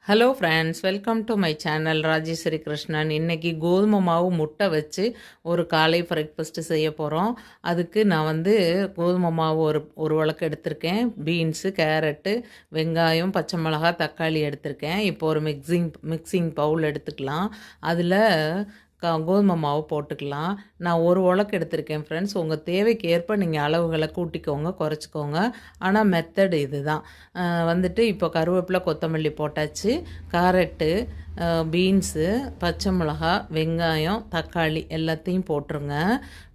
Hello friends, welcome to my channel Rajeswari Krishnan. இன்றைக்கி கோதுமை மாவு முட்டை வச்சு ஒரு காலை பிரேக்ஃபாஸ்ட்டு செய்ய போகிறோம். அதுக்கு நான் வந்து கோதுமை மாவு ஒரு ஒரு வழக்கு எடுத்திருக்கேன். பீன்ஸு, கேரட்டு, வெங்காயம், பச்சை மிளகாய், தக்காளி எடுத்திருக்கேன். இப்போ ஒரு மிக்சிங் பவுல் எடுத்துக்கலாம். அதில் கோதுமை மாவு போட்டுக்கலாம். நான் ஒரு உலக்கு எடுத்திருக்கேன் ஃப்ரெண்ட்ஸ். உங்கள் தேவைக்கு ஏற்ப நீங்கள் அளவுகளை கூட்டிக்கோங்க, குறைச்சிக்கோங்க. ஆனால் மெத்தடு இது தான். வந்துட்டு இப்போ கருவேப்பிலை, கொத்தமல்லி போட்டாச்சு. கேரட்டு, பீன்ஸு, பச்சை மிளகா, வெங்காயம், தக்காளி எல்லாத்தையும் போட்டுருங்க.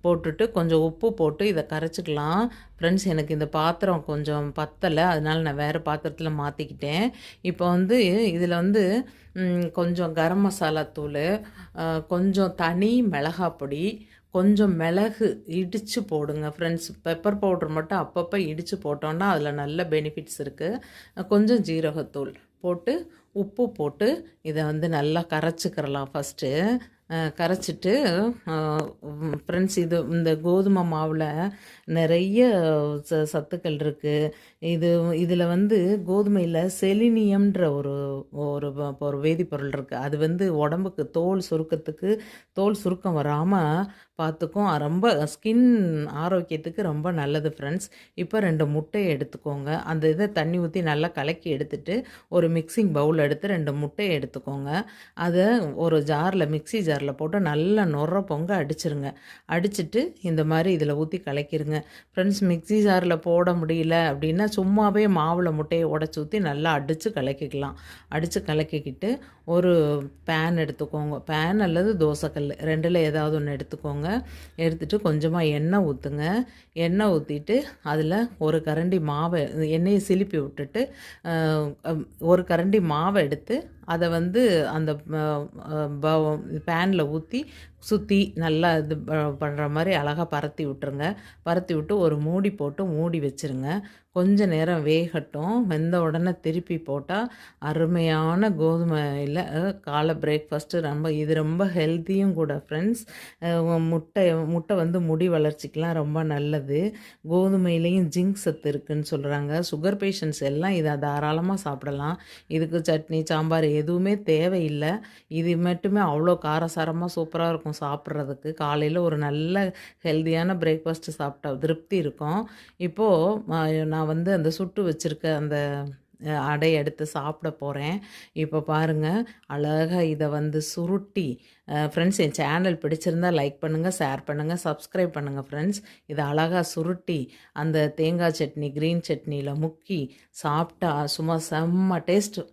போட்டுட்டு கொஞ்சம் உப்பு போட்டு இதை கரைச்சிக்கலாம். ஃப்ரெண்ட்ஸ், எனக்கு இந்த பாத்திரம் கொஞ்சம் பத்தலை, அதனால் நான் வேறு பாத்திரத்தில் மாற்றிக்கிட்டேன். இப்போ வந்து இதில் வந்து கொஞ்சம் கரம் மசாலா தூள், கொஞ்சம் தனி மிளகாய் பொடி, கொஞ்சம் மிளகு இடித்து போடுங்க ஃப்ரெண்ட்ஸ். பெப்பர் பவுடர் மட்டும் அப்பப்போ இடித்து போட்டோன்னா அதில் நல்ல பெனிஃபிட்ஸ் இருக்குது. கொஞ்சம் ஜீரகத்தூள் போட்டு உப்பு போட்டு இதை வந்து நல்லா கரைச்சிக்கிறலாம் ஃபஸ்ட்டு. கரைச்சிட்டு ஃப்ரெண்ட்ஸ், இந்த கோதுமை மாவில் நிறைய சத்துக்கள் இருக்குது. இதில் வந்து கோதுமையில் செலினியம்ன்ற ஒரு வேதிப்பொருள் இருக்குது. அது வந்து உடம்புக்கு தோல் சுருக்கம் வராமல் பார்த்துக்கும். ரொம்ப ஸ்கின் ஆரோக்கியத்துக்கு ரொம்ப நல்லது ஃப்ரெண்ட்ஸ். இப்போ 2 முட்டையை எடுத்துக்கோங்க. அந்த இதை தண்ணி ஊற்றி நல்லா கலக்கி எடுத்துட்டு ஒரு மிக்சிங் பவுல் எடுத்து 2 முட்டையை எடுத்துக்கோங்க. அதை ஒரு மிக்சி ஜாரில் போட்டு நல்லா நொற பொங்க அடிச்சிருங்க. அடிச்சுட்டு இந்த மாதிரி இதில் ஊற்றி கலக்கிடுங்க ஃப்ரெண்ட்ஸ். மிக்சி ஜாரில் போட முடியல அப்படின்னா சும்மாவே மாவில் முட்டையை உடச்சி ஊற்றி நல்லா அடித்து கலக்கிக்கலாம். அடித்து கலக்கிக்கிட்டு ஒரு பேன் எடுத்துக்கோங்க. பேன் அல்லது தோசைக்கல், ரெண்டில் ஏதாவது ஒன்று எடுத்துக்கோங்க. எடுத்துகிட்டு கொஞ்சமாக எண்ணெய் ஊற்றுங்க. எண்ணெய் ஊற்றிட்டு அதில் ஒரு கரண்டி மாவை, எண்ணெயை சிலுப்பி விட்டுட்டு ஒரு கரண்டி மாவை எடுத்து அதை வந்து அந்த பேனில் ஊற்றி சுற்றி நல்லா இது பண்ணுற மாதிரி அழகாக பரத்தி விட்டுருங்க. பரத்தி விட்டு ஒரு மூடி போட்டு மூடி வச்சுருங்க. கொஞ்ச நேரம் வேகட்டும். வெந்த உடனே திருப்பி போட்டால் அருமையான கோதுமையில் காலை பிரேக்ஃபாஸ்ட்டு இது ரொம்ப ஹெல்த்தியும் கூட ஃப்ரெண்ட்ஸ். முட்டை வந்து முடி வளர்ச்சிக்கெலாம் ரொம்ப நல்லது. கோதுமையிலையும் ஜிங்க் சத்து இருக்குதுன்னு சொல்கிறாங்க. சுகர் பேஷண்ட்ஸ் எல்லாம் இதை தாராளமாக சாப்பிடலாம். இதுக்கு சட்னி, சாம்பார் எதுவுமே தேவையில்லை. இது மட்டுமே அவ்வளோ காரசாரமாக சூப்பராக இருக்கும் சாப்பிட்றதுக்கு. காலையில் ஒரு நல்ல ஹெல்த்தியான பிரேக்ஃபாஸ்ட்டு சாப்பிட்டா திருப்தி இருக்கும். இப்போது நான் வந்து அந்த சுட்டு வச்சுருக்க அந்த அடை எடுத்து சாப்பிட போகிறேன். இப்போ பாருங்கள், அழகாக இதை வந்து சுருட்டி ஃப்ரெண்ட்ஸ், என் சேனல் பிடிச்சிருந்தால் லைக் பண்ணுங்கள், ஷேர் பண்ணுங்கள், சப்ஸ்கிரைப் பண்ணுங்கள் ஃப்ரெண்ட்ஸ். இதை அழகாக சுருட்டி அந்த தேங்காய் சட்னி, க்ரீன் சட்னியில் முக்கி சாப்பிட்டா சும்மா செம்ம டேஸ்ட்டு.